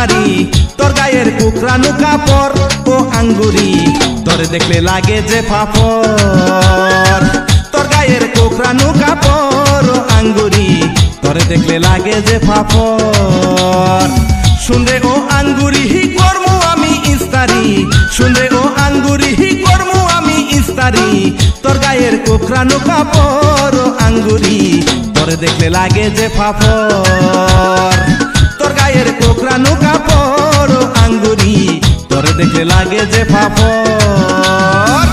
ইস্তারি তোর গায়ের কুকরানো কাপড় ও আঙ্গুরি তোরে দেখলে লাগে যে ফাফর তোর গায়ের কুকরানো কাপড় ও আঙ্গুরি তোরে দেখলে লাগে যে ফাফর শুনরে ও আঙ্গুরি হি করমু আমি ইস্তারি শুনরে ও আঙ্গুরি হি করমু আমি ইস্তারি তোর গায়ের কুকরানো কাপড় ও আঙ্গুরি তোরে দেখলে লাগে যে ফাফর তোর গায়ের কোকরানো কাপড় ও আঙ্গুরি তোরে দেখলে লাগে যে ফাফর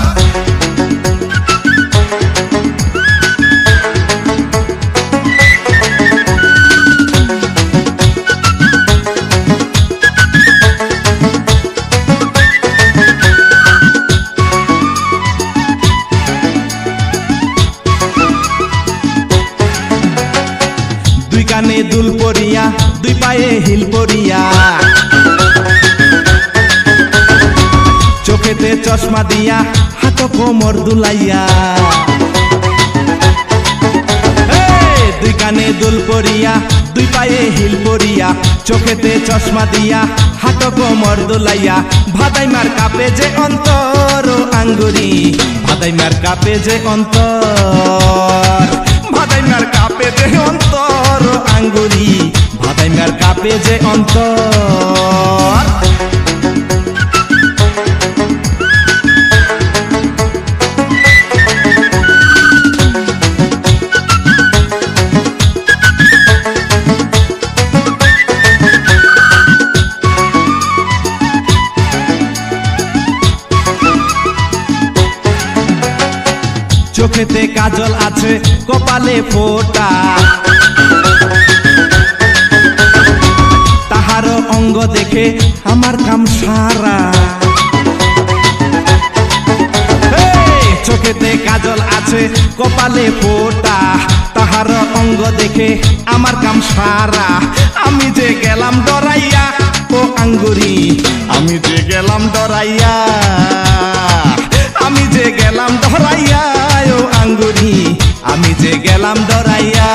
দুই কানে দুল পরিয়া দুই পায়ে হিল পরিয়া চোখেতে চশমা দিয়া হাত কোমর দুলাইয়া দুই কানে দুল পরিয়া দুই পায়ে হিল পরিয়া চোখেতে চশমা দিয়া হাত কোমর দুলাইয়া ভাদাইমার কাপে যে অন্তর ও আঙ্গুরি ভাদাইমার কাপে যে অন্তর ভাদাইমার কাপে যে অন্তর ও আঙ্গুরি ভাদাইমার কাপে যে অন্তর চোখেতে কাজল আছে কপালে ফোঁটা তাহার অঙ্গ দেখে আমার কাম সারা চোখেতে কাজল আছে কপালে ফোঁটা তাহার অঙ্গ দেখে আমার কাম সারা আমি যে গেলাম ডরাইয়া ও আঙ্গুরি আমি যে গেলাম ডরাইয়া আমি যে গেলাম ডরাইয়া ও আঙ্গুরি আমি যে গেলাম ডরাইয়া